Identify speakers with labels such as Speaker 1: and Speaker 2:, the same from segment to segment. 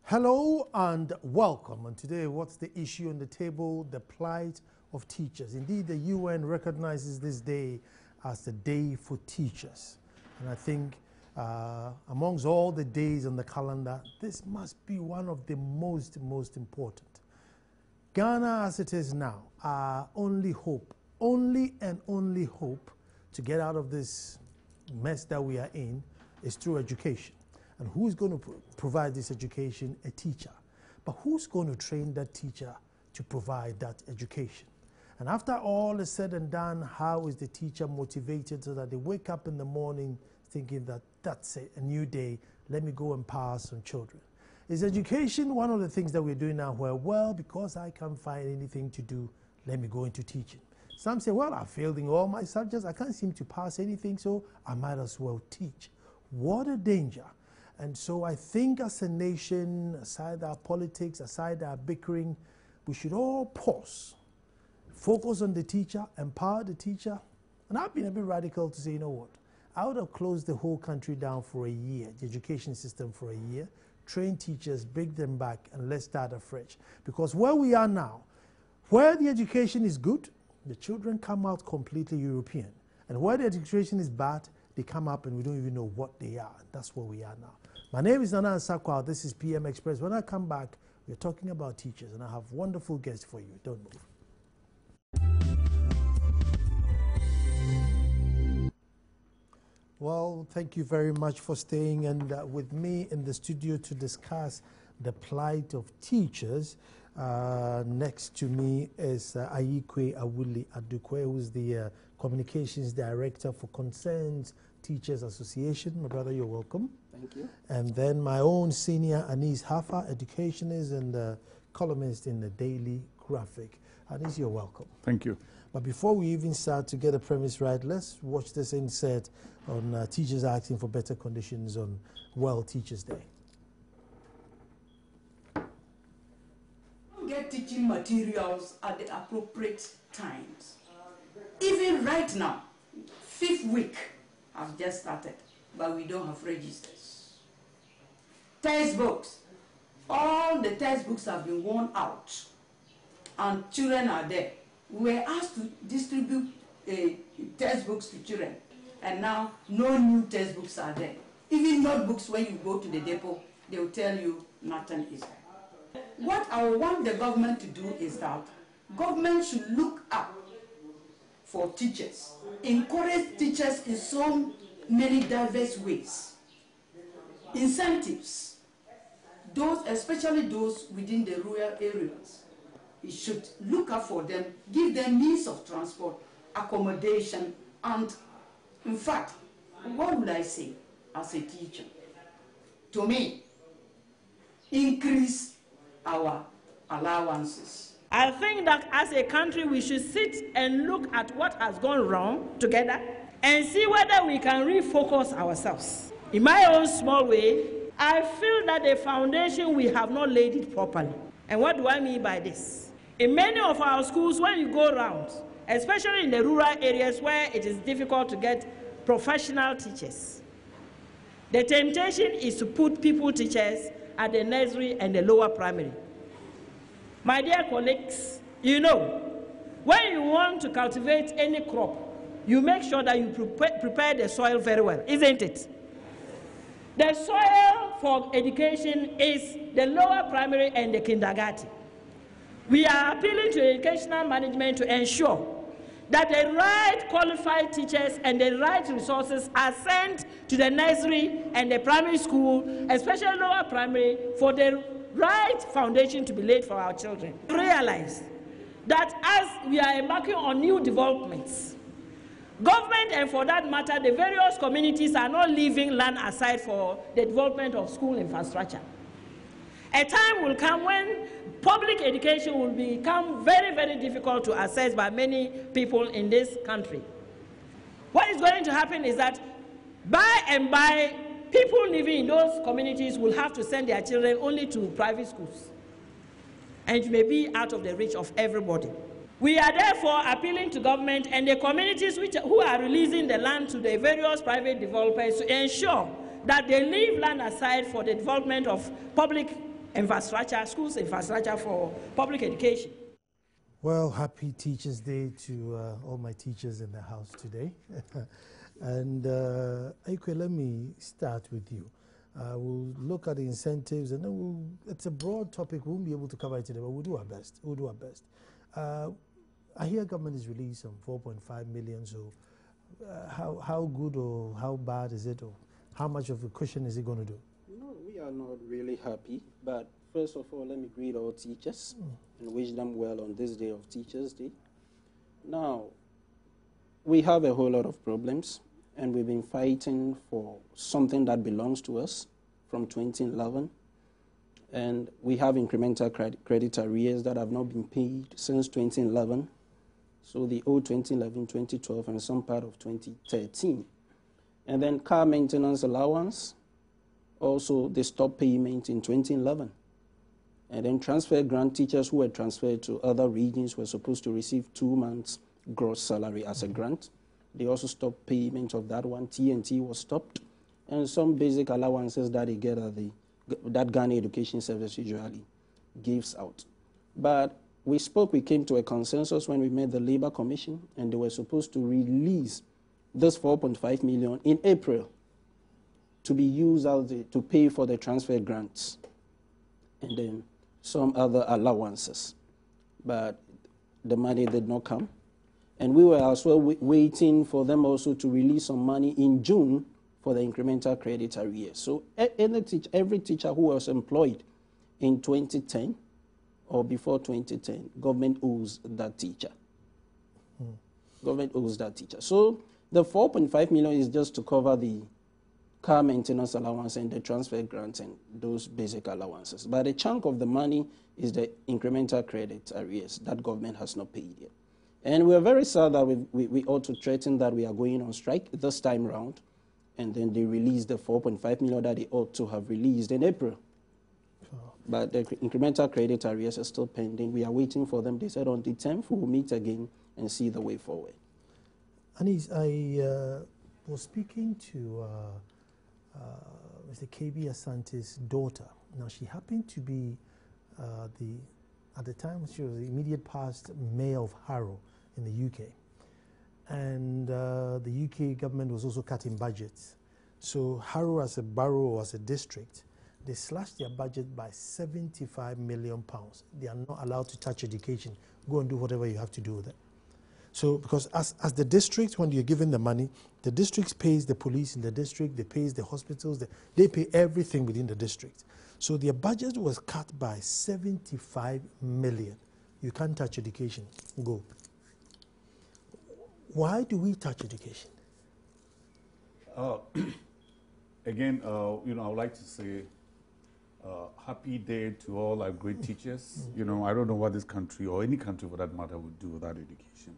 Speaker 1: Hello and welcome. And today, what's the issue on the table? The plight of teachers. Indeed, the UN recognizes this day as the Day for Teachers. And I think amongst all the days on the calendar, this must be one of the most important. Ghana, as it is now, our only hope, only hope to get out of this mess that we are in is through education. And who's going to provide this education? A teacher. But who's going to train that teacher to provide that education? And after all is said and done, how is the teacher motivated so that they wake up in the morning thinking that that's it, a new day, let me go and empower some children? Is education one of the things that we're doing now where, well, because I can't find anything to do, let me go into teaching? Some say, well, I failed in all my subjects, I can't seem to pass anything, so I might as well teach. What a danger. And so I think as a nation, aside our politics, aside our bickering, we should all pause, focus on the teacher, empower the teacher. And I've been a bit radical to say, you know what, I would have closed the whole country down for a year, the education system for a year, train teachers, bring them back, and let's start afresh. Because where we are now, where the education is good, the children come out completely European. And where the education is bad, they come up and we don't even know what they are. That's where we are now. My name is Nana Sakwa. This is PM Express. When I come back, we're talking about teachers, and I have wonderful guests for you. Don't move. Well, thank you very much for staying and with me in the studio to discuss the plight of teachers. Next to me is Ayikwe Awuli Adukwe, who is the Communications Director for Concerns Teachers Association. My brother, you're welcome.
Speaker 2: Thank you. And
Speaker 1: then my own senior, Anis Hafa, educationist and columnist in the Daily Graphic. Anis, you're welcome.
Speaker 3: Thank you.
Speaker 1: But before we even start to get the premise right, let's watch this insert on teachers asking for better conditions on World Teachers Day.
Speaker 4: Get teaching materials at the appropriate times. Even right now, 5th week has just started, but we don't have registers. Textbooks, all the textbooks have been worn out, and children are there. We were asked to distribute textbooks to children, and now no new textbooks are there. Even notebooks, when you go to the depot, they will tell you nothing is there. What I want the government to do is that government should look up for teachers, encourage teachers in so many diverse ways. Incentives, those, especially those within the rural areas, it should look up for them, give them means of transport, accommodation, and in fact, what would I say as a teacher? To me, increase our allowances.
Speaker 5: I think that as a country we should sit and look at what has gone wrong together and see whether we can refocus ourselves. In my own small way, I feel that the foundation, we have not laid it properly. And what do I mean by this? In many of our schools, when you go around, especially in the rural areas where it is difficult to get professional teachers, the temptation is to put pupil teachers at the nursery and the lower primary. My dear colleagues, you know, when you want to cultivate any crop, you make sure that you prepare the soil very well, isn't it? The soil for education is the lower primary and the kindergarten. We are appealing to educational management to ensure that the right qualified teachers and the right resources are sent to the nursery and the primary school, especially lower primary, for the right foundation to be laid for our children. Realize that as we are embarking on new developments, government and for that matter, the various communities are not leaving land aside for the development of school infrastructure. A time will come when public education will become very, very difficult to access by many people in this country. What is going to happen is that by and by, people living in those communities will have to send their children only to private schools. And it may be out of the reach of everybody. We are therefore appealing to government and the communities who are releasing the land to the various private developers to ensure that they leave land aside for the development of public infrastructure, schools infrastructure for public education.
Speaker 1: Well, happy Teachers' Day to all my teachers in the house today. And Aikwe, let me start with you. We'll look at the incentives, and then it's a broad topic. We won't be able to cover it today, but we'll do our best. We'll do our best. I hear government has released some 4.5 million, so how good or how bad is it, or how much of a cushion is it going to do?
Speaker 2: No, we are not really happy, but first of all, let me greet all teachers and wish them well on this day of Teachers' Day. Now, we have a whole lot of problems, and we've been fighting for something that belongs to us from 2011. And we have incremental credit arrears that have not been paid since 2011. So the old 2011, 2012, and some part of 2013. And then car maintenance allowance, also they stopped payment in 2011. And then transfer grant teachers who were transferred to other regions were supposed to receive 2 months gross salary as a grant. They also stopped payment of that one. TNT was stopped. And some basic allowances that they get at that Ghana Education Service usually gives out. But we came to a consensus when we met the Labour Commission, and they were supposed to release this 4.5 million in April to be used to pay for the transfer grants and then some other allowances. But the money did not come. And we were as well waiting for them also to release some money in June for the incremental credit arrears. So every teacher who was employed in 2010 or before 2010, government owes that teacher. Government owes that teacher. So the 4.5 million is just to cover the car maintenance allowance and the transfer grants and those basic allowances. But a chunk of the money is the incremental credit arrears that government has not paid yet. And we're very sad that we ought to threaten that we are going on strike this time round, and then they released the 4.5 million that they ought to have released in April. But the incremental credit arrears are still pending. We are waiting for them. They said on the 10th we will meet again and see the way forward.
Speaker 1: Anis, I was speaking to Mr. KB Asante's daughter. Now, she happened to be at the time, she was the immediate past mayor of Harrow in the UK. And the UK government was also cutting budgets. So Harrow as a borough or as a district, they slashed their budget by £75 million. They are not allowed to touch education. Go and do whatever you have to do with it. So because as the district, when you're given the money, the district pays the police in the district, they pay the hospitals, they pay everything within the district. So their budget was cut by 75 million. You can't touch education. Go. Why do we touch education?
Speaker 3: Again, I would like to say happy day to all our great teachers. I don't know what this country or any country for that matter would do without education.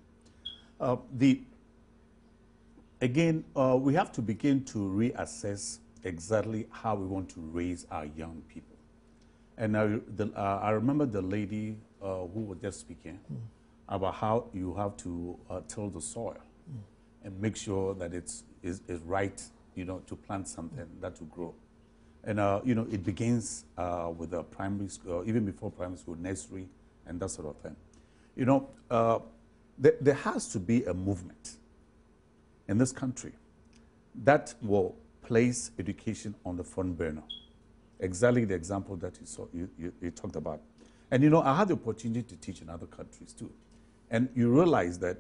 Speaker 3: We have to begin to reassess exactly how we want to raise our young people. And I remember the lady who was just speaking about how you have to till the soil and make sure that it's right, to plant something that will grow. And, it begins with the primary school, even before primary school, nursery, and that sort of thing. There has to be a movement in this country that will place education on the front burner. Exactly the example that you talked about. And I had the opportunity to teach in other countries too. And you realize that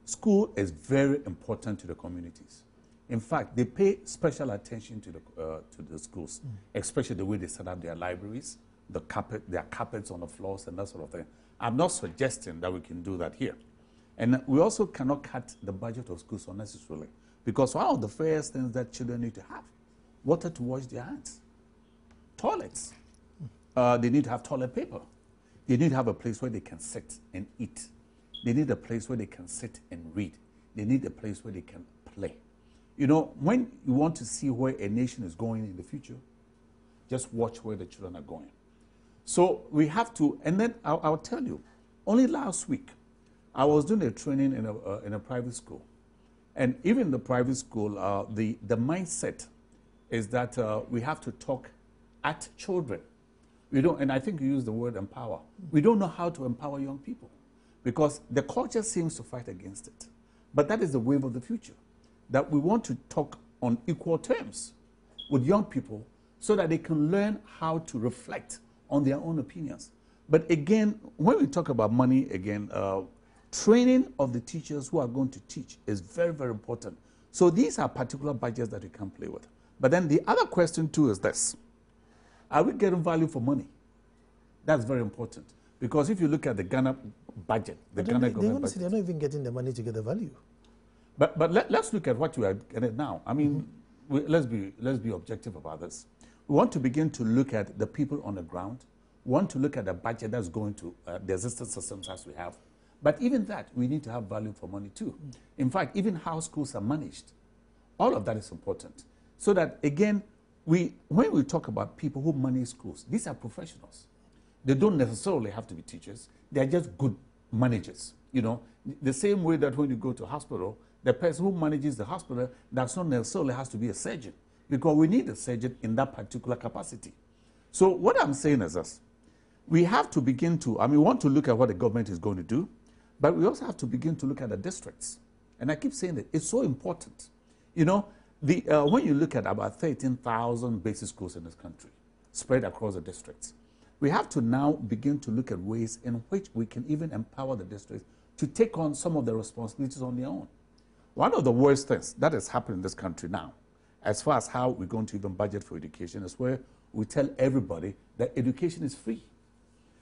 Speaker 3: school is very important to the communities. In fact, they pay special attention to the schools, especially the way they set up their libraries, their carpets on the floors and that sort of thing. I'm not suggesting that we can do that here. And we also cannot cut the budget of schools unnecessarily, because one of the first things that children need to have, water to wash their hands, toilets. They need to have toilet paper. They need to have a place where they can sit and eat. They need a place where they can sit and read. They need a place where they can play. When you want to see where a nation is going in the future, just watch where the children are going. So we have to, and then I'll tell you, only last week, I was doing a training in a private school. And even in the private school, the mindset is that we have to talk at children. We don't, and I think you use the word empower. We don't know how to empower young people because the culture seems to fight against it. But that is the wave of the future, that we want to talk on equal terms with young people so that they can learn how to reflect on their own opinions. But again, when we talk about money, again, training of the teachers who are going to teach is very, very important. So these are particular budgets that we can play with. But then the other question too is this. Are we getting value for money? That's very important. Because if you look at the Ghana budget, the Ghana government budget.
Speaker 1: They're not even getting the money to get the value.
Speaker 3: But let's look at what you are getting now. I mean, let's be objective about this. We want to begin to look at the people on the ground. We want to look at the budget that's going to the existing systems as we have. But even that, we need to have value for money too. In fact, even how schools are managed, all of that is important. So that, again, when we talk about people who manage schools, these are professionals. They don't necessarily have to be teachers. They're just good managers. You know, the same way that when you go to a hospital, the person who manages the hospital does not necessarily has to be a surgeon, because we need a surgeon in that particular capacity. So what I'm saying is this. We have to begin to, we want to look at what the government is going to do, but we also have to begin to look at the districts. And I keep saying that it's so important. You know, when you look at about 13,000 basic schools in this country, spread across the districts, we have to now begin to look at ways in which we can even empower the districts to take on some of the responsibilities on their own. One of the worst things that is happening in this country now, as far as how we're going to even budget for education, is where we tell everybody that education is free.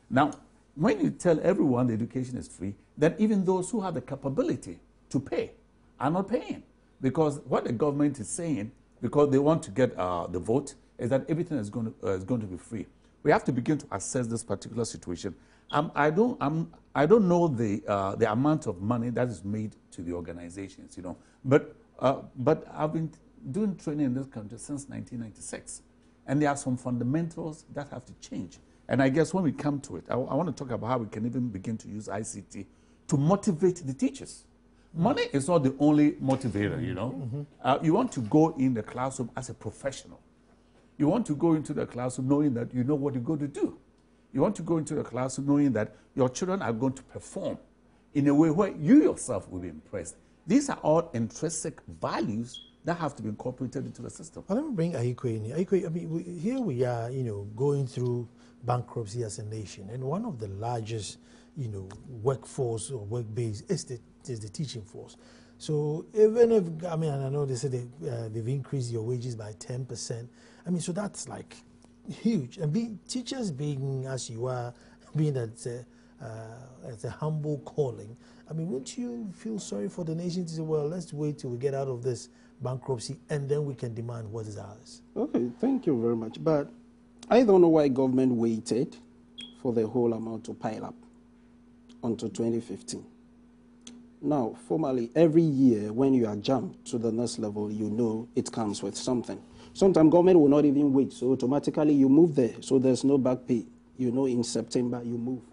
Speaker 3: Now, when you tell everyone that education is free, then even those who have the capability to pay are not paying. Because what the government is saying, because they want to get the vote, is that everything is going to be free. We have to begin to assess this particular situation. I don't know the amount of money that is made to the organizations, you know. But I've been doing training in this country since 1996, and there are some fundamentals that have to change. And I guess when we come to it, I want to talk about how we can even begin to use ICT to motivate the teachers. Money is not the only motivator, you know. You want to go in the classroom as a professional. You want to go into the classroom knowing that you know what you're going to do. You want to go into the classroom knowing that your children are going to perform in a way where you yourself will be impressed. These are all intrinsic values that have to be incorporated into the system.
Speaker 1: Well, let me bring Ayikwe in here. Ayikwe, I mean, here we are, you know, going through bankruptcy as a nation, and one of the largest, you know, workforce or work base is the teaching force. So even if, I mean, I know they said they've increased your wages by 10%. I mean, so that's like huge. And teachers being as you are, being as a humble calling, I mean, wouldn't you feel sorry for the nation to say, well, let's wait till we get out of this bankruptcy and then we can demand what is ours?
Speaker 2: Okay, thank you very much. But I don't know why government waited for the whole amount to pile up until 2015. Now, formally, every year when you are jumped to the next level, you know it comes with something. Sometimes government will not even wait, so automatically you move there, so there's no back pay. You know, in September you move.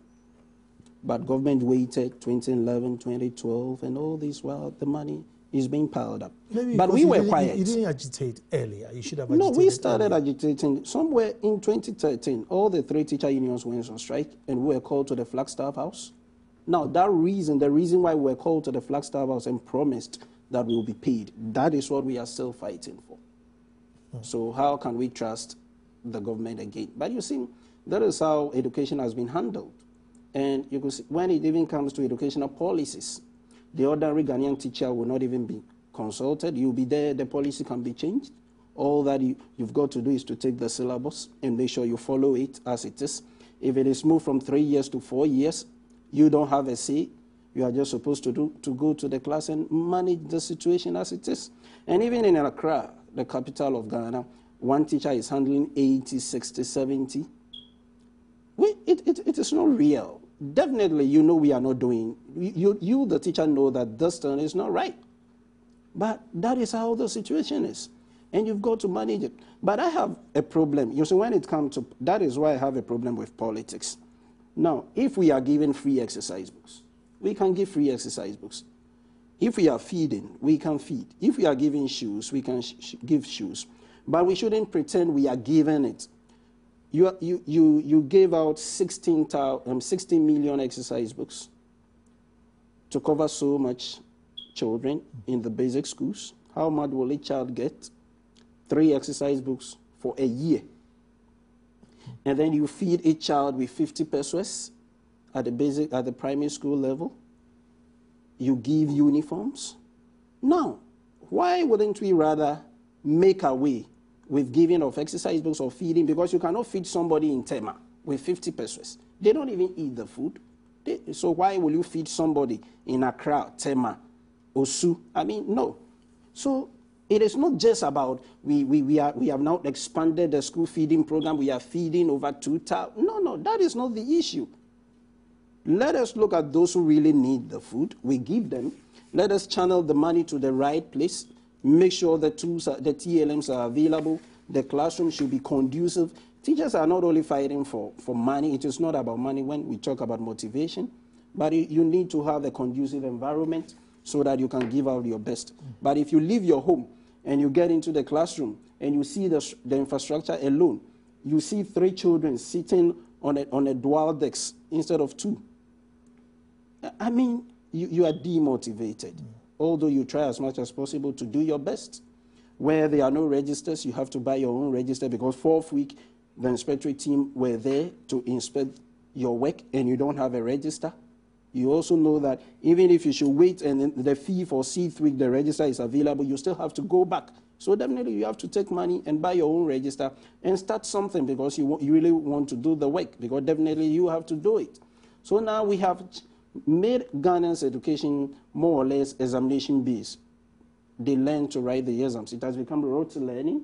Speaker 2: But government waited 2011, 2012, and all this while the money is being piled up.
Speaker 1: Maybe
Speaker 2: but we were quiet.
Speaker 1: You didn't agitate earlier. You should have agitated.
Speaker 2: No, we started agitating somewhere in 2013. All the 3 teacher unions went on strike, and we were called to the Flagstaff House. Now, the reason why we were called to the Flagstaff House and promised that we will be paid, that is what we are still fighting for. So how can we trust the government again? But you see, that is how education has been handled. And you can see, when it even comes to educational policies, the ordinary Ghanaian teacher will not even be consulted. You'll be there, the policy can be changed. All that you've got to do is to take the syllabus and make sure you follow it as it is. If it is moved from 3 years to 4 years, you don't have a say. You are just supposed to go to the class and manage the situation as it is. And even in Accra, the capital of Ghana, one teacher is handling 80, 60, 70. It is not real. Definitely, you know we are not doing, you the teacher, know that this turn is not right. But that is how the situation is. And you've got to manage it. But I have a problem. You see, when it comes to, that is why I have a problem with politics. Now, if we are giving free exercise books, we can give free exercise books. If we are feeding, we can feed. If we are giving shoes, we can give shoes. But we shouldn't pretend we are giving it. You gave out 16 million exercise books to cover so much children in the basic schools. How much will a child get? 3 exercise books for a year. And then you feed a child with 50 pesos at the primary school level. You give uniforms. Now, why wouldn't we rather make our way with giving of exercise books or feeding? Because you cannot feed somebody in Tema with 50 pesos. They don't even eat the food. So why will you feed somebody in Accra, Tema, Osu? I mean, no. So it is not just about we have now expanded the school feeding program. We are feeding over 2,000. No, that is not the issue. Let us look at those who really need the food. We give them. Let us channel the money to the right place. Make sure the tools, the TLMs are available. The classroom should be conducive. Teachers are not only fighting for money. It is not about money when we talk about motivation. But you need to have a conducive environment so that you can give out your best. But if you leave your home and you get into the classroom and you see the infrastructure alone, you see 3 children sitting on a dual desk instead of 2. I mean, you are demotivated. Although you try as much as possible to do your best. Where there are no registers, you have to buy your own register because 4th week, the inspectorate team were there to inspect your work and you don't have a register. You also know that even if you should wait and the fee for 6th week, the register is available, you still have to go back. So definitely you have to take money and buy your own register and start something because you really want to do the work because definitely you have to do it. So now we have made Ghanaians education more or less examination based. They learn to write the exams. It has become rote learning,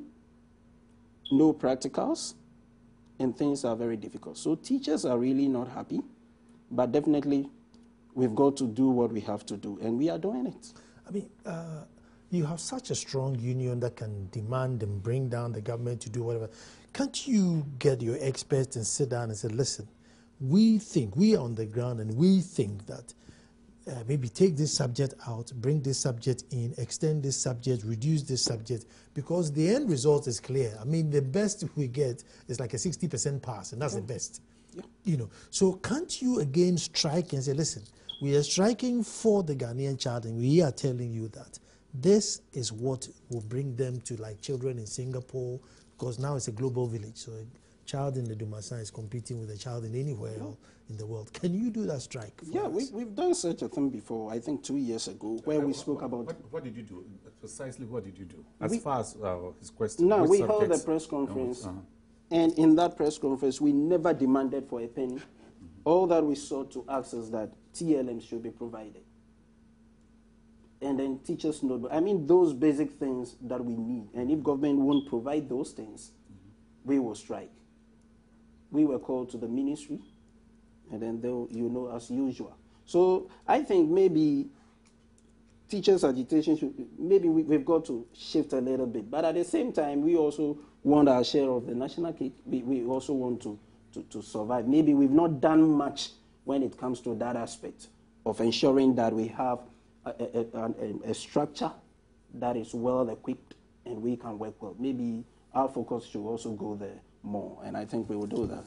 Speaker 2: no practicals, and things are very difficult. So teachers are really not happy, but definitely we've got to do what we have to do, and we are doing it.
Speaker 1: I mean, you have such a strong union that can demand and bring down the government to do whatever. Can't you get your experts and sit down and say, listen, we are on the ground and we think that maybe take this subject out, bring this subject in, extend this subject, reduce this subject, because the end result is clear. I mean, the best we get is like a 60% pass, and that's the best. Yeah. You know, so can't you again strike and say, listen, we are striking for the Ghanaian child, and we are telling you that this is what will bring them to like children in Singapore, because now it's a global village. So child in the Dumasan is competing with a child in anywhere in the world. Can you do that strike?
Speaker 2: Yeah, we've done such a thing before, I think 2 years ago, where we spoke about...
Speaker 3: What did you do? Precisely what did you do? As far as his question.
Speaker 2: No, we held a press conference, and in that press conference, we never demanded for a penny. All that we sought to ask is that TLM should be provided. And then teachers know, I mean, those basic things that we need. And if government won't provide those things, we will strike. We were called to the ministry, and then they'll, as usual. So I think maybe teachers' agitation maybe we've got to shift a little bit. But at the same time, we also want our share of the national cake. We also want to survive. Maybe we've not done much when it comes to that aspect of ensuring that we have a structure that is well equipped and we can work well. Maybe our focus should also go there more, and I think we will do that.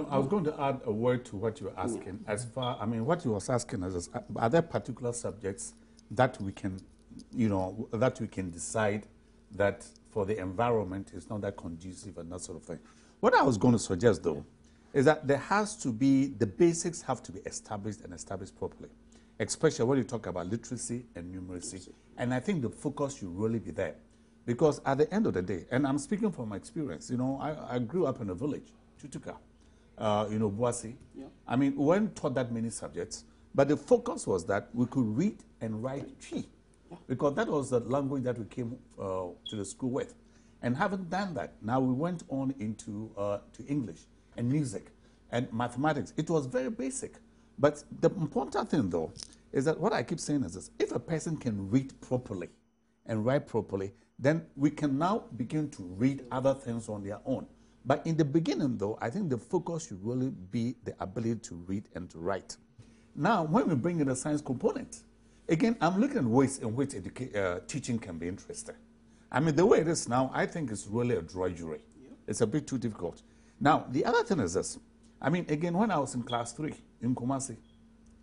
Speaker 3: I was going to add a word to what you were asking. What you was asking is, are there particular subjects that we can, that we can decide that for the environment is not that conducive and that sort of thing? What I was going to suggest, though, is that there has to be, the basics have to be established and established properly, especially when you talk about literacy and numeracy. And I think the focus should really be there. Because at the end of the day, and I'm speaking from my experience, I grew up in a village, Tutuka, Boise. Yeah. I mean, we weren't taught that many subjects, but the focus was that we could read and write Chi, because that was the language that we came to the school with. And having done that, now we went on into to English and music and mathematics. It was very basic. But the important thing, though, is that what I keep saying is this: if a person can read properly and write properly, then we can now begin to read other things on their own. But in the beginning, though, I think the focus should really be the ability to read and to write. Now, when we bring in the science component, again, I'm looking at ways in which teaching can be interesting. I mean, the way it is now, I think it's really a drudgery. Yeah. It's a bit too difficult. Now, the other thing is this. I mean, again, when I was in class 3 in Kumasi,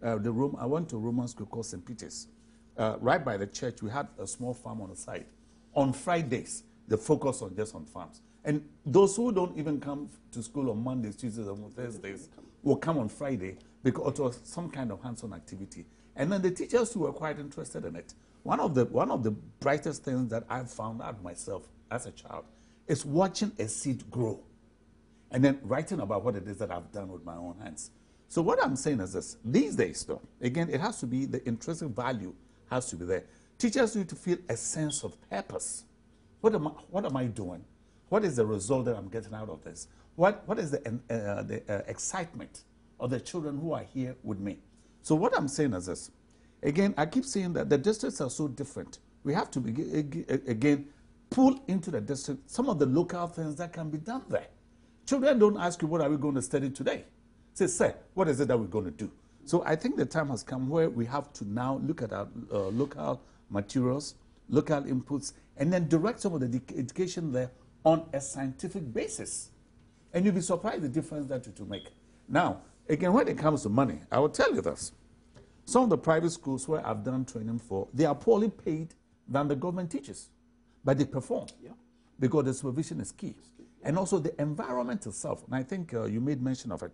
Speaker 3: I went to a Roman school called St. Peter's. Right by the church, we had a small farm on the side. On Fridays, the focus on just on farms. And those who don't even come to school on Mondays, Tuesdays, and Thursdays will come on Friday because it was some kind of hands-on activity. And then the teachers who were quite interested in it. One of the brightest things that I've found out myself as a child is watching a seed grow and then writing about what it is that I've done with my own hands. So what I'm saying is this. These days, though, again, it has to be, the intrinsic value has to be there. Teachers need to feel a sense of purpose. What am I doing? What is the result that I'm getting out of this? What is the excitement of the children who are here with me? So what I'm saying is this. Again, I keep saying that the districts are so different. We have to, again, pull into the district some of the local things that can be done there. Children don't ask you, what are we going to study today? Say, sir, what is it that we're going to do? So I think the time has come where we have to now look at our local materials, local inputs, and then direct some of the education there on a scientific basis. And you'll be surprised the difference that it will make. Now, again, when it comes to money, I will tell you this. Some of the private schools where I've done training for, they are poorly paid than the government teachers. But they perform because the supervision is key. And also the environment itself. And I think you made mention of it.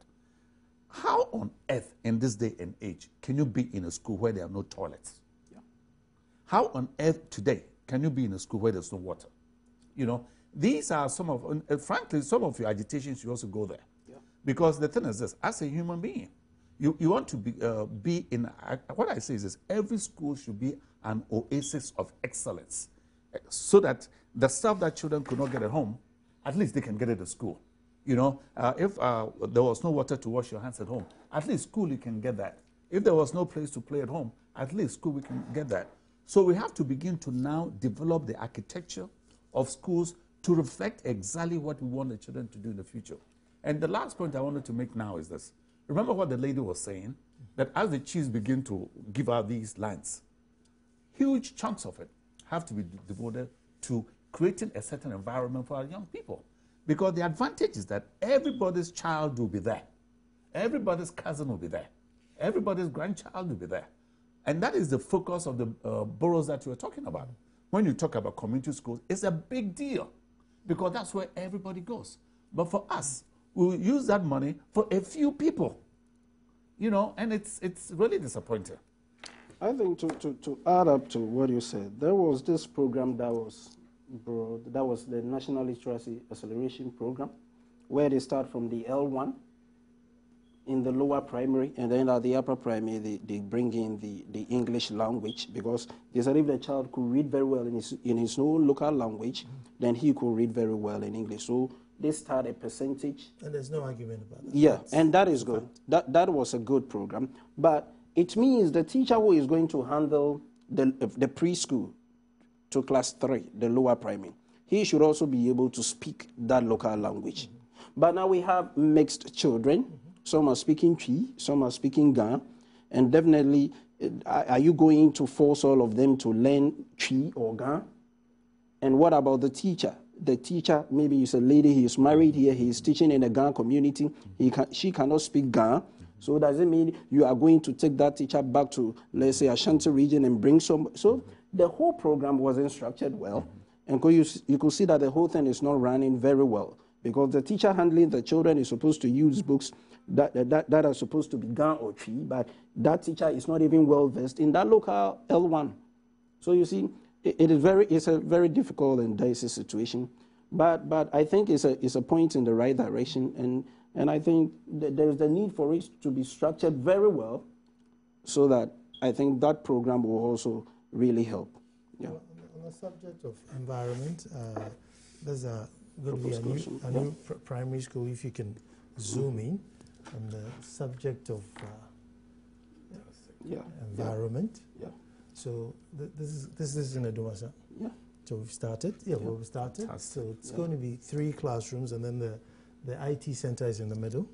Speaker 3: How on earth in this day and age can you be in a school where there are no toilets? How on earth today can you be in a school where there's no water? You know, these are some of, frankly, some of your agitations, you also go there. Because the thing is this, as a human being, you want to be in, what I say is this, every school should be an oasis of excellence so that the stuff that children could not get at home, at least they can get it at school. You know, if there was no water to wash your hands at home, at least school you can get that. If there was no place to play at home, at least school we can get that. So we have to begin to now develop the architecture of schools to reflect exactly what we want the children to do in the future. And the last point I wanted to make now is this. Remember what the lady was saying? That as the chiefs begin to give out these lands, huge chunks of it have to be devoted to creating a certain environment for our young people. Because the advantage is that everybody's child will be there. Everybody's cousin will be there. Everybody's grandchild will be there. And that is the focus of the boroughs that you were talking about. When you talk about community schools, it's a big deal because that's where everybody goes. But for us, we'll use that money for a few people, you know, and it's really disappointing.
Speaker 2: I think to add up to what you said, there was this program that was brought, that was the National Literacy Acceleration Program, where they start from the L1 in the lower primary, and then at the upper primary, they bring in the English language, because they said if the child could read very well in his own local language, then he could read very well in English. So they start a percentage.
Speaker 1: And there's no argument about that.
Speaker 2: Yeah, and that is good. That was a good program. But it means the teacher who is going to handle the preschool to class 3, the lower primary, he should also be able to speak that local language. But now we have mixed children. Some are speaking Twi, some are speaking Ga, and definitely, are you going to force all of them to learn Twi or Ga? And what about the teacher? The teacher, maybe is a lady, he is married here, he is teaching in a Ga community, she cannot speak Ga. So does it mean you are going to take that teacher back to, let's say, Ashanti region and bring some? So the whole program wasn't structured well, and you could see that the whole thing is not running very well, because the teacher handling the children is supposed to use books that are supposed to be Ga or Twi, but that teacher is not even well versed in that local L1. So you see, it's a very difficult and dicey situation, but I think it's a point in the right direction, and I think there's the need for it to be structured very well, so that I think that program will also really help. Yeah.
Speaker 1: Well, on the subject of environment, there's going to be a new primary school, if you can zoom in on the subject of environment.
Speaker 2: Yeah.
Speaker 1: So this is in Adumasa.
Speaker 2: Yeah.
Speaker 1: So we've started. Yeah, well, we've started. So it's going to be 3 classrooms, and then the IT center is in the middle.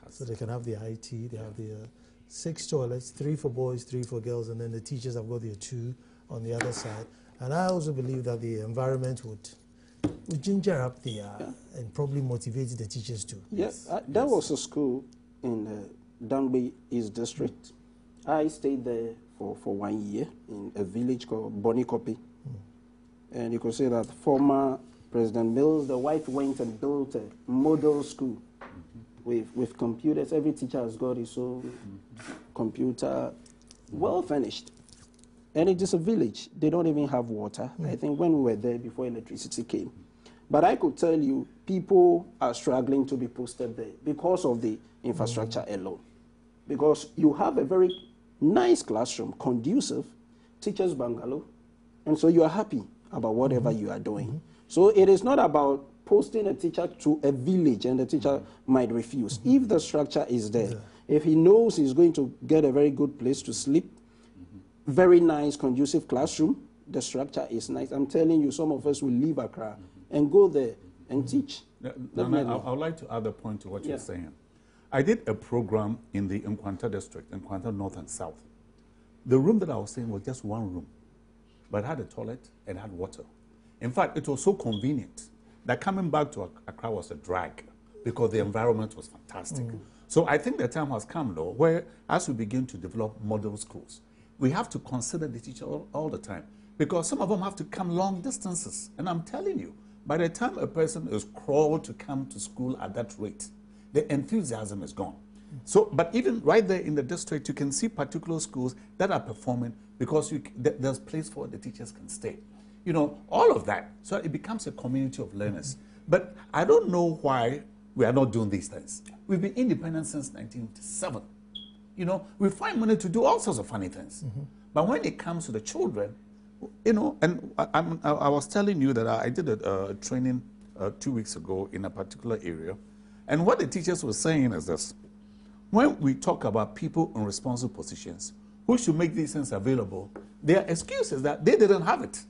Speaker 1: So they can have the IT. They have the 6 toilets, 3 for boys, 3 for girls, and then the teachers have got their 2 on the other side. And I also believe that the environment would We ginger up and probably motivate the teachers too.
Speaker 2: Yes, there was a school in Danby East District. I stayed there for 1 year in a village called Bonikopi. And you could say that former President Mills, the wife went and built a model school with computers. Every teacher has got his own computer, well furnished. And it is a village. They don't even have water. I think when we were there before electricity came. But I could tell you, people are struggling to be posted there because of the infrastructure alone. Because you have a very nice classroom, conducive, teachers' bungalow, and so you are happy about whatever you are doing. So it is not about posting a teacher to a village and the teacher might refuse. If the structure is there, if he knows he's going to get a very good place to sleep, very nice, conducive classroom, the structure is nice. I'm telling you, some of us will leave Accra and go there and teach.
Speaker 3: I would like to add a point to what you're saying. I did a program in the Nkwanta district, Nkwanta North and South. The room that I was saying was just one room, but it had a toilet and had water. In fact, it was so convenient that coming back to Accra was a drag because the environment was fantastic. So I think the time has come, though, where as we begin to develop model schools, we have to consider the teacher all the time because some of them have to come long distances. And I'm telling you, by the time a person is crawled to come to school at that rate, the enthusiasm is gone. So, but even right there in the district, you can see particular schools that are performing because there's place for the teachers can stay. You know, all of that. So it becomes a community of learners. But I don't know why we are not doing these things. We've been independent since 1987. You know, we find money to do all sorts of funny things. But when it comes to the children, you know, and I was telling you that I did a training 2 weeks ago in a particular area. And what the teachers were saying is this. When we talk about people in responsible positions who should make these things available, their excuse is that they didn't have it.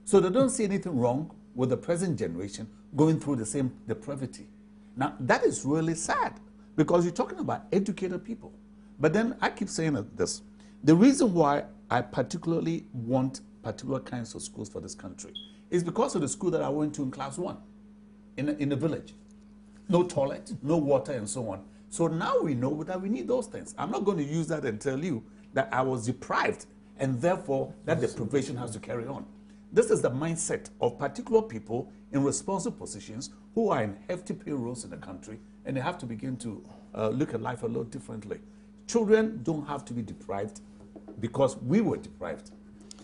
Speaker 3: So they don't see anything wrong with the present generation going through the same depravity. Now, that is really sad because you're talking about educated people. But then I keep saying this. The reason why I particularly want particular kinds of schools for this country is because of the school that I went to in class 1 in the village. No toilet, no water, and so on. So now we know that we need those things. I'm not going to use that and tell you that I was deprived and therefore that deprivation has to carry on. This is the mindset of particular people in responsible positions who are in hefty payrolls in the country, and they have to begin to look at life a little differently. Children don't have to be deprived because we were deprived.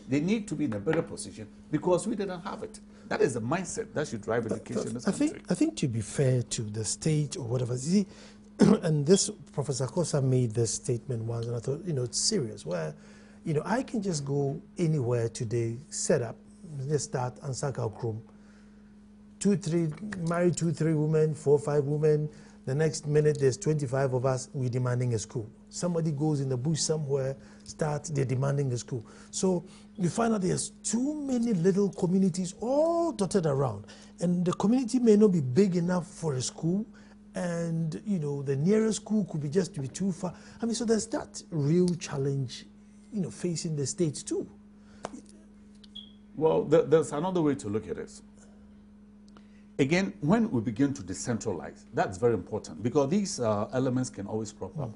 Speaker 3: They need to be in a better position because we didn't have it. That is the mindset that should drive education in this country.
Speaker 1: I think to be fair to the state or whatever, see, and this Professor Kosa made this statement once, and I thought, you know, it's serious, where, you know, I can just go anywhere today, set up, let's start Ansaka Krum, 2-3 women, 4-5 women. The next minute, there's 25 of us, we're demanding a school. Somebody goes in the bush somewhere, they're demanding a school. So you find out there's too many little communities all dotted around. And the community may not be big enough for a school. And, you know, the nearest school could be just to be too far. I mean, so there's that real challenge, you know, facing the states too.
Speaker 3: Well, there's another way to look at this. Again, when we begin to decentralize, that's very important because these elements can always crop up.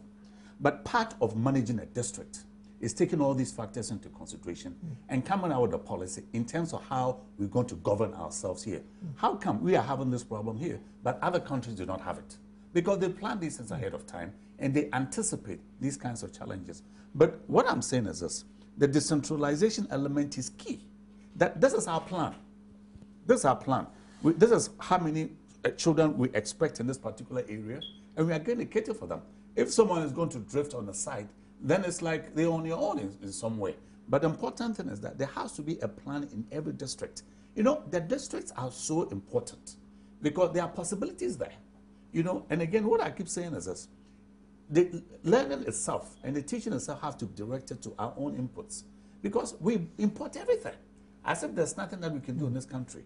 Speaker 3: But part of managing a district is taking all these factors into consideration and coming out with a policy in terms of how we're going to govern ourselves here. How come we are having this problem here, but other countries do not have it? Because they plan these things ahead of time and they anticipate these kinds of challenges. But what I'm saying is this, the decentralization element is key. That this is our plan. This is our plan. This is how many children we expect in this particular area, and we are going to cater for them. If someone is going to drift on the side, then it's like they're on your own in some way. But the important thing is that there has to be a plan in every district. You know, the districts are so important because there are possibilities there. You know, and again, what I keep saying is this. The learning itself and the teaching itself have to be directed to our own inputs because we import everything as if there's nothing that we can do in this country.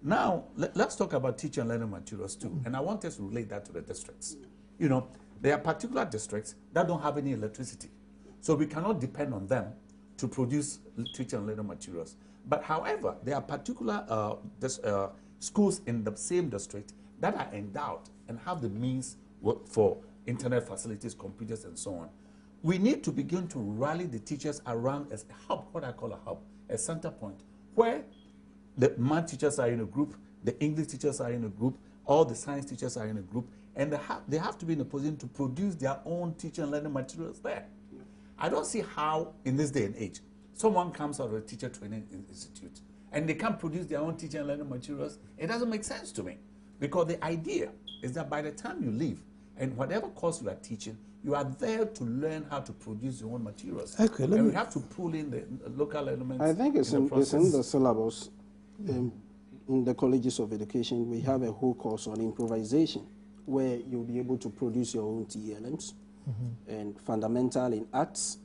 Speaker 3: Now, let's talk about teaching and learning materials too. And I want us to relate that to the districts. You know, there are particular districts that don't have any electricity. So we cannot depend on them to produce teaching and learning materials. But however, there are particular schools in the same district that are endowed and have the means for internet facilities, computers, and so on. We need to begin to rally the teachers around as a hub, what I call a hub, a center point, where the math teachers are in a group, the English teachers are in a group, all the science teachers are in a group, and they have to be in a position to produce their own teaching and learning materials there. I don't see how, in this day and age, someone comes out of a teacher training institute and they can't produce their own teaching and learning materials. It doesn't make sense to me, because the idea is that by the time you leave, and whatever course you are teaching, you are there to learn how to produce your own materials. Okay, and we have to pull in the local elements.
Speaker 2: I think it's in the syllabus. In the colleges of education, we have a whole course on improvisation, where you'll be able to produce your own TLMs. And fundamental in arts,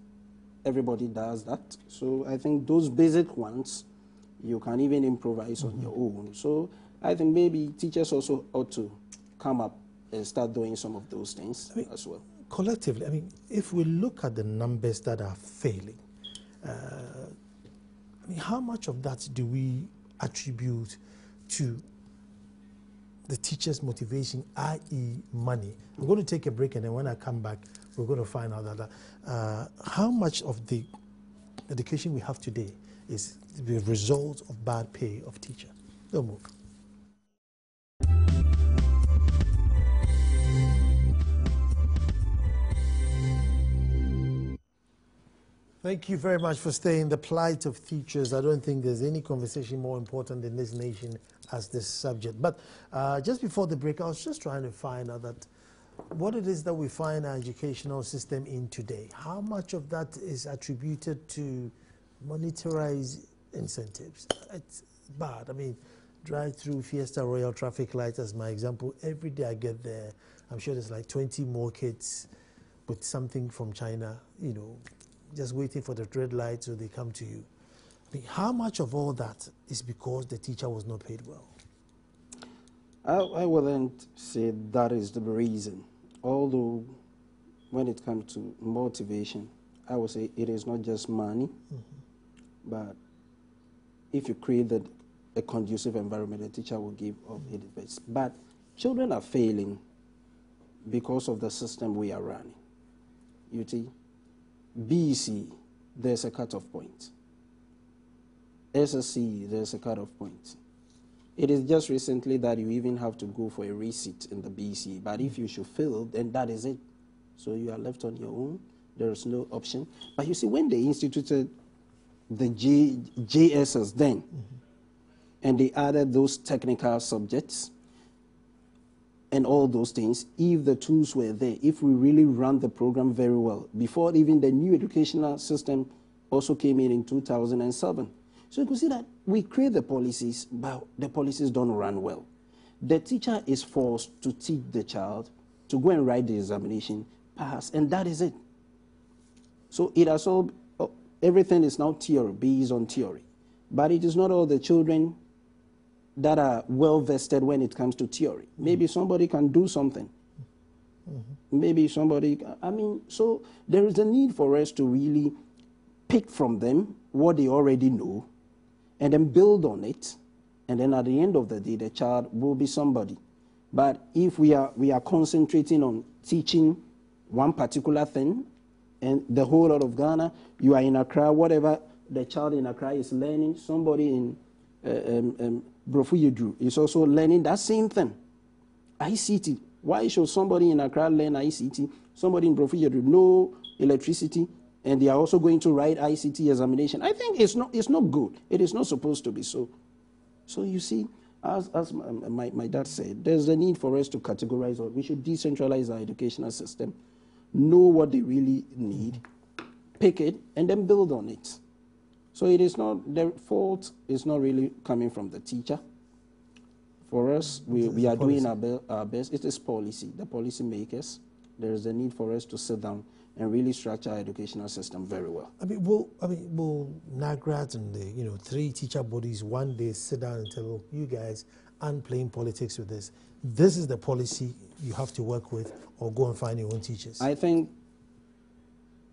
Speaker 2: everybody does that. So I think those basic ones, you can even improvise on your own. So I think maybe teachers also ought to come up and start doing some of those things as well.
Speaker 1: Collectively, I mean, if we look at the numbers that are failing, I mean, how much of that do we attribute to the teacher's motivation, i.e. money? I'm going to take a break, and then when I come back, we're going to find out that how much of the education we have today is the result of bad pay of teacher. Don't move. Thank you very much for staying. The plight of teachers. I don't think there's any conversation more important in this nation as this subject. But just before the break, I was just trying to find out that what it is that we find our educational system in today. How much of that is attributed to monetarized incentives? It's bad. I mean, drive through Fiesta Royal traffic lights as my example. Every day I get there, I'm sure there's like 20 more kids with something from China, you know, just waiting for the red light so they come to you. I mean, how much of all that is because the teacher was not paid well?
Speaker 2: I wouldn't say that is the reason. Although, when it comes to motivation, I would say it is not just money, but if you created a conducive environment, the teacher will give of his best. But children are failing because of the system we are running. You see, BEC, there's a cutoff point. SSC, there's a cutoff point. It is just recently that you even have to go for a reseat in the BEC. But if you should fail, then that is it. So you are left on your own. There is no option. But you see, when they instituted the JSS then, and they added those technical subjects and all those things, if the tools were there, if we really run the program very well, before even the new educational system also came in 2007. So you can see that we create the policies, but the policies don't run well. The teacher is forced to teach the child to go and write the examination, pass, and that is it. So it has all, everything is now theory, based on theory. But it is not all the children that are well vested when it comes to theory. Maybe somebody can do something. Maybe somebody, I mean, so there is a need for us to really pick from them what they already know and then build on it. And then at the end of the day, the child will be somebody. But if we are concentrating on teaching one particular thing, and the whole lot of Ghana, you are in Accra, whatever the child in Accra is learning, somebody in Brofuyedru is also learning that same thing. ICT. Why should somebody in Accra learn ICT? Somebody in Brofuyedru know electricity, and they are also going to write ICT examination. I think it's not good. It is not supposed to be so. So you see, as my dad said, there's a need for us to categorize, or we should decentralize our educational system, know what they really need, pick it, and then build on it. So it is not, the fault is not really coming from the teacher. For us, we are doing our best. It is policy, the policy makers. There is a need for us to sit down and really structure our educational system very well.
Speaker 1: Will NAGRAT and the 3 teacher bodies one day sit down and tell, oh, you guys aren't playing politics with this. This is the policy you have to work with, or go and find your own teachers?
Speaker 2: I think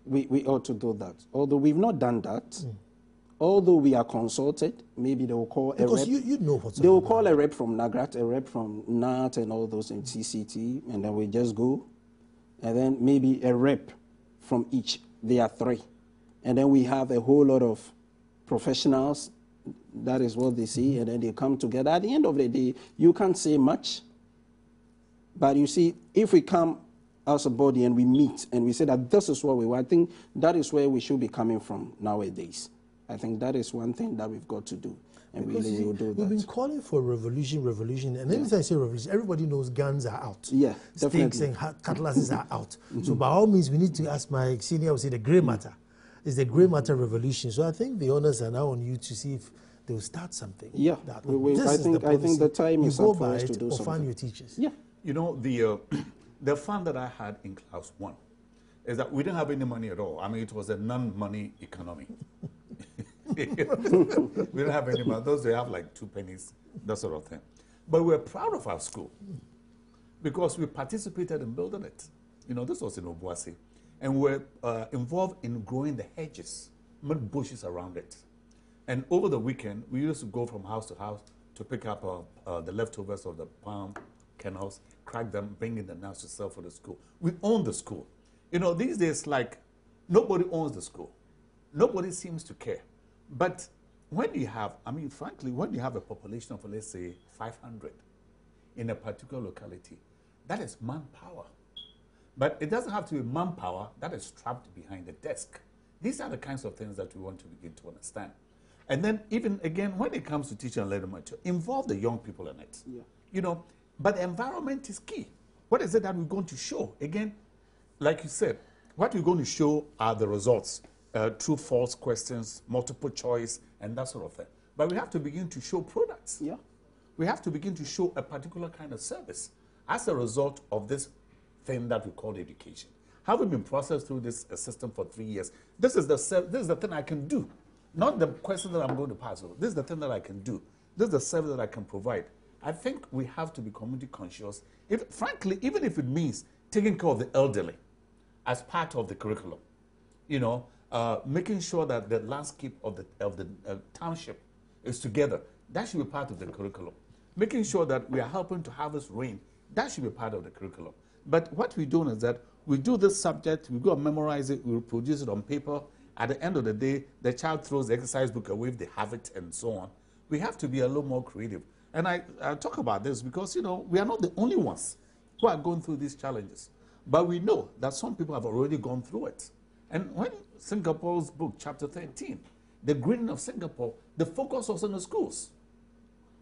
Speaker 2: we ought to do that. Although we've not done that, although we are consulted, maybe they will call a rep.
Speaker 1: Because you know what's
Speaker 2: They will call a rep from NAGRAT, a rep from NAT and all those in CCT, and then we just go. And then maybe a rep from each. There are 3. And then we have a whole lot of professionals. That is what they see, and then they come together. At the end of the day, you can't say much. But you see, if we come as a body and we meet and we say that this is what we want, I think that is where we should be coming from nowadays. I think that is one thing that we've got to do. And
Speaker 1: because
Speaker 2: we will do that.
Speaker 1: We've been calling for revolution. And anytime I say revolution, everybody knows guns are out.
Speaker 2: Yeah,
Speaker 1: sticks and cutlasses are out. So by all means, we need to ask my senior, would say the grey matter. It's the grey matter revolution. So I think the honors are now on you to see if they will start something.
Speaker 2: Yeah, I think the time is up for us to do something.
Speaker 1: Find your teachers.
Speaker 2: Yeah.
Speaker 3: You know, the fun that I had in class 1 is that we didn't have any money at all. I mean, it was a non-money economy. We didn't have any money. Those they have like 2 pennies, that sort of thing. But we're proud of our school because we participated in building it. You know, this was in Obuasi. And we're involved in growing the hedges, mud bushes around it. And over the weekend, we used to go from house to house to pick up the leftovers of the palm kernels, crack them, bring in the nuts to sell for the school. We own the school. You know, these days, like, nobody owns the school. Nobody seems to care. But when you have, I mean, frankly, when you have a population of, let's say, 500 in a particular locality, that is manpower. But it doesn't have to be manpower that is trapped behind the desk. These are the kinds of things that we want to begin to understand. And then even, again, when it comes to teaching and learning material, involve the young people in it.
Speaker 2: Yeah.
Speaker 3: You know, but the environment is key. What is it that we're going to show? Again, like you said, what we're going to show are the results. True, false questions, multiple choice, and that sort of thing. But we have to begin to show products.
Speaker 2: Yeah.
Speaker 3: We have to begin to show a particular kind of service as a result of this thing that we call education. Having been processed through this system for 3 years, this is the thing I can do. Not the question that I'm going to pass over. This is the thing that I can do. This is the service that I can provide. I think we have to be community conscious. Frankly, even if it means taking care of the elderly as part of the curriculum, you know, making sure that the landscape of the township is together, that should be part of the curriculum. Making sure that we are helping to harvest rain, that should be part of the curriculum. But what we're doing is that we do this subject, we go and memorize it, we reproduce it on paper. At the end of the day, the child throws the exercise book away if they have it and so on. We have to be a little more creative. And I talk about this because, you know, we are not the only ones who are going through these challenges. But we know that some people have already gone through it. And when Singapore's book, chapter 13, the greening of Singapore, the focus was on the schools.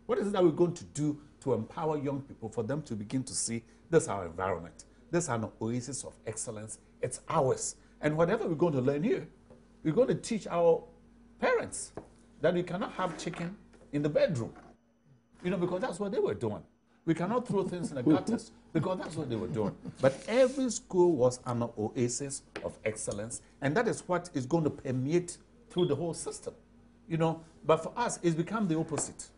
Speaker 3: What is it that we're going to do to empower young people for them to begin to see this is our environment, this is an oasis of excellence, it's ours. And whatever we're going to learn here, we're going to teach our parents that we cannot have chicken in the bedroom, you know, because that's what they were doing. We cannot throw things in the gutters because that's what they were doing. But every school was an oasis of excellence, and that is what is going to permeate through the whole system, you know. But for us, it's become the opposite.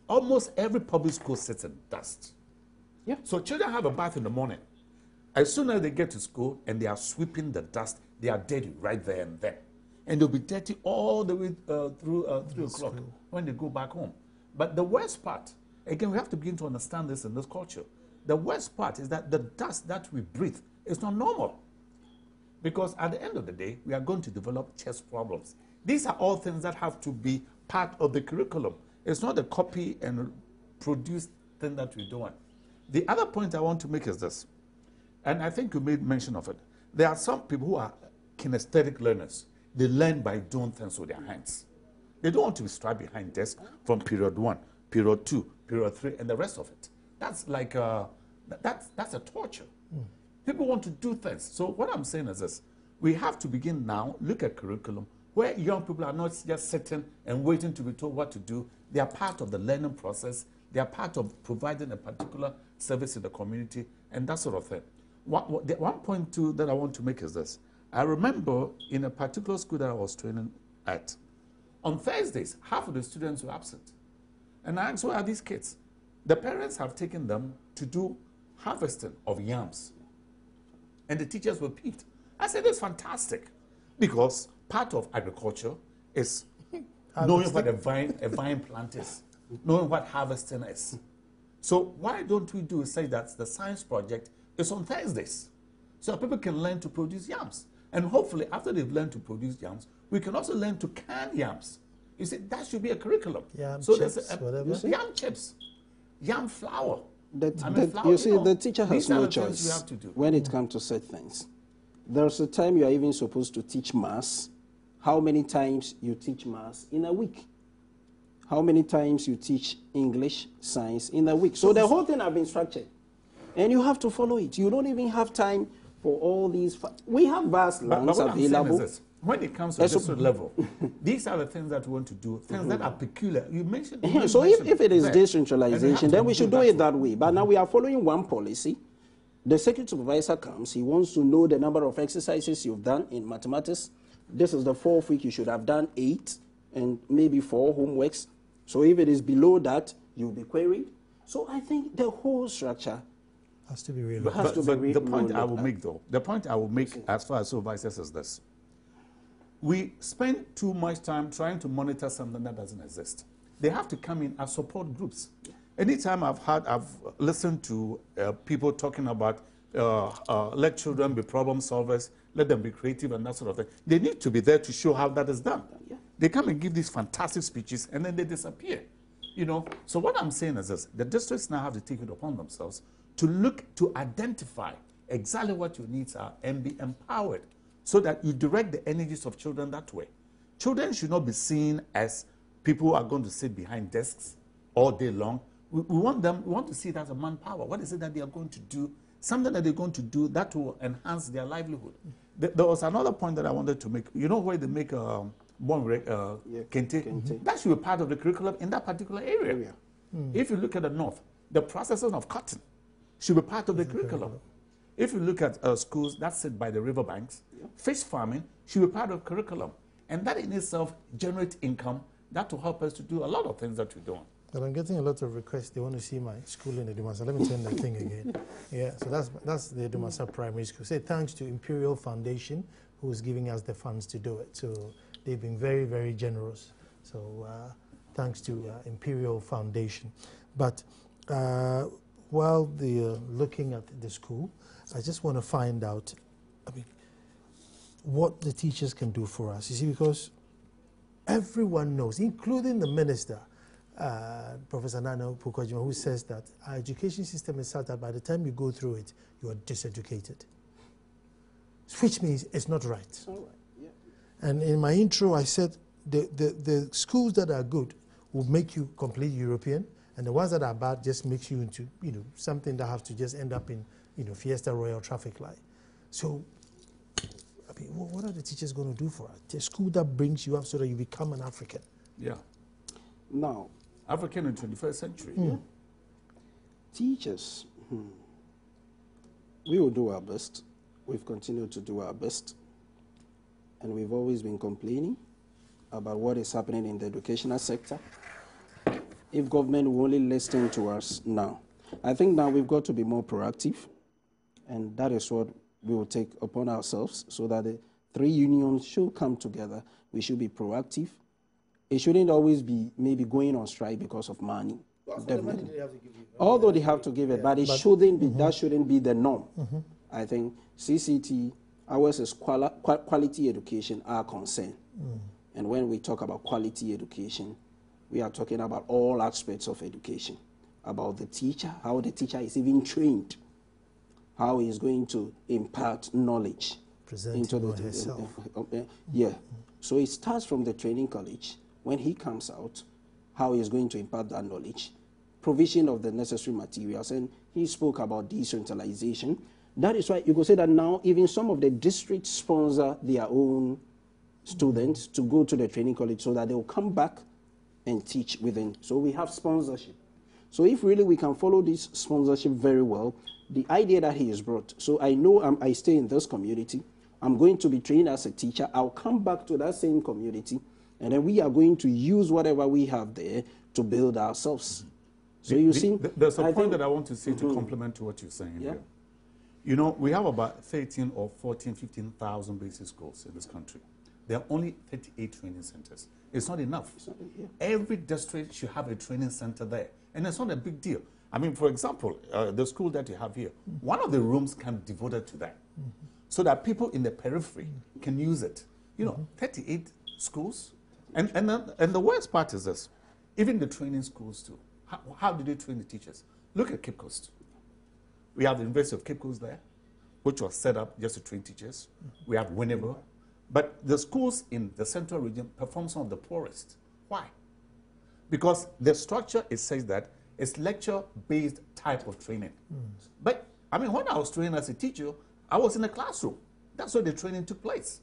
Speaker 3: Almost every public school sits in dust.
Speaker 2: Yeah.
Speaker 3: So children have a bath in the morning. As soon as they get to school and they are sweeping the dust, they are dirty right there and then. And they'll be dirty all the way through 3 o'clock when they go back home. But the worst part, again, we have to begin to understand this in this culture. The worst part is that the dust that we breathe is not normal. Because at the end of the day, we are going to develop chest problems. These are all things that have to be part of the curriculum. It's not a copy and produce thing that we're doing. The other point I want to make is this, and I think you made mention of it. There are some people who are kinesthetic learners. They learn by doing things with their hands. They don't want to be strapped behind desk from period 1, period 2, period 3, and the rest of it. That's like that's a torture. People want to do things. So what I'm saying is this: we have to begin now, look at curriculum where young people are not just sitting and waiting to be told what to do. They are part of the learning process. They are part of providing a particular service in the community and that sort of thing. One point too that I want to make is this. I remember in a particular school that I was training at, on Thursdays, half of the students were absent. And I asked, where are these kids? The parents have taken them to do harvesting of yams. And the teachers were peeved. I said, that's fantastic. Because part of agriculture is knowing what a vine plant is, knowing what harvesting is. So why don't we do say that the science project is on Thursdays, so people can learn to produce yams, and hopefully after they've learned to produce yams, we can also learn to can yams. You see, that should be a curriculum.
Speaker 1: Yam
Speaker 3: so
Speaker 1: chips,
Speaker 3: there's
Speaker 1: whatever.
Speaker 3: yam chips, yam flour.
Speaker 2: Flour, you see, the teacher has no choice
Speaker 3: you have to do.
Speaker 2: when it comes to such things. There's a time you are even supposed to teach maths. How many times you teach maths in a week? How many times you teach English, science in a week? So the whole thing has been structured. And you have to follow it. You don't even have time for all these. We have vast lands available.
Speaker 3: When it comes to district level, these are the things that we want to do, things that are peculiar. You mentioned.
Speaker 2: So if it is decentralization, then we should do it that way. But now we are following one policy. The secretary supervisor comes. He wants to know the number of exercises you've done in mathematics. This is the 4th week. You should have done 8 and maybe 4 homeworks. So if it is below that, you'll be queried. So I think the whole structure
Speaker 1: has to be real.
Speaker 3: But the point I will make, though, the point I will make as far as supervisors is this. We spend too much time trying to monitor something that doesn't exist. They have to come in as support groups. Anytime I've listened to people talking about let children be problem solvers, let them be creative and that sort of thing, they need to be there to show how that is done. Yeah. They come and give these fantastic speeches and then they disappear. You know, so what I'm saying is this: the districts now have to take it upon themselves to look to identify exactly what your needs are and be empowered, so that you direct the energies of children that way. Children should not be seen as people who are going to sit behind desks all day long. We want to see it as a manpower. What is it that they are going to do? Something that they're going to do that will enhance their livelihood. There was another point that I wanted to make. You know where they make kente? That should be part of the curriculum in that particular area. If you look at the north, the processing of cotton should be part of the curriculum. If you look at schools that sit by the riverbanks, fish farming should be part of curriculum. And that in itself generates income. That will help us to do a lot of things that we're doing.
Speaker 1: But I'm getting a lot of requests. They want to see my school in Edumasa. Let me turn that thing again. Yeah, so that's the Edumasa Primary School. Say thanks to Imperial Foundation, who is giving us the funds to do it. So they've been very, very generous. So thanks to Imperial Foundation. But while they're looking at the school, I just want to find out, what the teachers can do for us. You see, because everyone knows, including the minister, Professor Nano Pukojima, who says that our education system is such that by the time you go through it, you are diseducated. Which means it's not right.
Speaker 2: It's all right. Yeah.
Speaker 1: And in my intro, I said the schools that are good will make you complete European, and the ones that are bad just makes you into something that has to just end up in Fiesta Royal traffic light. So, what are the teachers going to do for us? The school that brings you up so that you become an African.
Speaker 3: Yeah.
Speaker 2: Now,
Speaker 3: African in the 21st century.
Speaker 2: Yeah. Teachers, we will do our best. We've continued to do our best. And we've always been complaining about what is happening in the educational sector. If government will only listen to us now. I think now we've got to be more proactive. And that is what we will take upon ourselves, so that the 3 unions should come together. We should be proactive. It shouldn't always be maybe going on strike because of money. Definitely. Although they have to give it, but it shouldn't be. That shouldn't be the norm. I think CCT, ours is quality education, our concern. And when we talk about quality education, we are talking about all aspects of education, about the teacher, how the teacher is even trained, how he is going to impart knowledge into the So it starts from the training college. When he comes out, how he is going to impart that knowledge, provision of the necessary materials, and he spoke about decentralization. That is why you could say that now even some of the districts sponsor their own students to go to the training college so that they will come back and teach within. So we have sponsorship. So if really we can follow this sponsorship very well, the idea that he has brought, so I know I stay in this community, I'm going to be trained as a teacher, I'll come back to that same community, and then we are going to use whatever we have there to build ourselves. So you see,
Speaker 3: there's a point that I want to say to complement to what you're saying here. You know, we have about 13 or 14, 15,000 basic schools in this country. there are only 38 training centers. It's not enough.
Speaker 2: It's not, yeah.
Speaker 3: Every district should have a training center there. And it's not a big deal. I mean, for example, the school that you have here, one of the rooms can be devoted to that. So that people in the periphery can use it. You know, 38 schools. And the worst part is this. Even the training schools too. How do they train the teachers? Look at Cape Coast. We have the University of Cape Coast there, which was set up just to train teachers. We have Winneba. But the schools in the central region perform some of the poorest. Why? Because the structure is such that it's lecture-based type of training. But, I mean, when I was training as a teacher, I was in a classroom. That's where the training took place.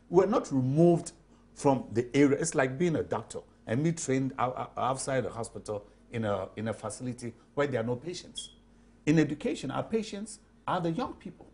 Speaker 3: We're not removed from the area. It's like being a doctor and me trained outside the hospital in a facility where there are no patients. In education, our patients are the young people.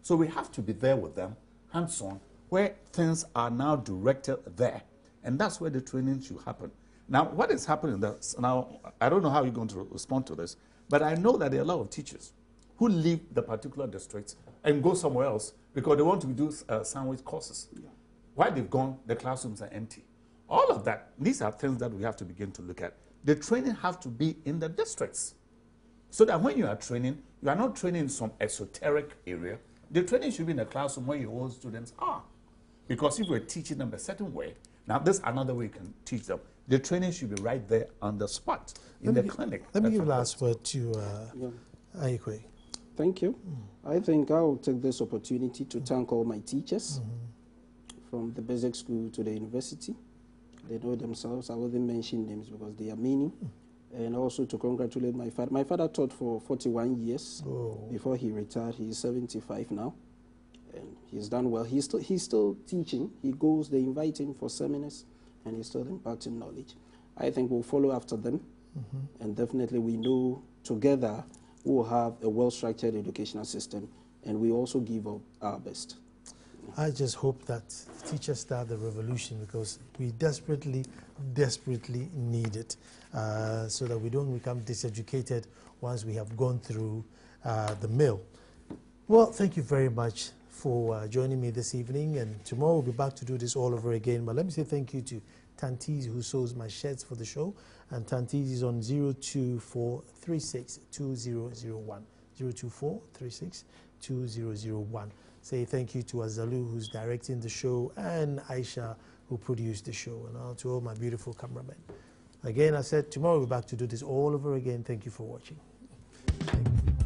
Speaker 3: So we have to be there with them, hands-on, where things are now directed there. And that's where the training should happen. Now, what is happening now, I don't know how you're going to respond to this, but I know that there are a lot of teachers who leave the particular districts and go somewhere else because they want to do sandwich courses. Yeah. While they've gone, the classrooms are empty. All of that, these are things that we have to begin to look at. The training has to be in the districts. So that when you are training, you are not training in some esoteric area. The training should be in a classroom where your own students are. Because if we're teaching them a certain way, now this is another way you can teach them. The training should be right there on the spot, in the clinic.
Speaker 1: Let me give last word to Ayikwe.
Speaker 2: Thank you. I think I'll take this opportunity to thank all my teachers, from the basic school to the university. They know themselves. I wouldn't mention names because they are many. And also to congratulate my father. My father taught for 41 years before he retired. He's 75 now. And he's done well. He's still teaching. He goes, they invite him for seminars, and he's still imparting knowledge. I think we'll follow after them. And definitely we know together we'll have a well-structured educational system, and we also give up our best.
Speaker 1: I just hope that teachers start the revolution because we desperately, desperately need it so that we don't become diseducated once we have gone through the mill. Well, thank you very much for joining me this evening, and tomorrow we'll be back to do this all over again. But let me say thank you to Tantiz, who sews my shirts for the show, and Tantiz is on 024362001, 024362001. Say thank you to Azalu, who's directing the show, and Aisha, who produced the show, and to all my beautiful cameramen. Again, I said tomorrow we'll be back to do this all over again. Thank you for watching. Thank you.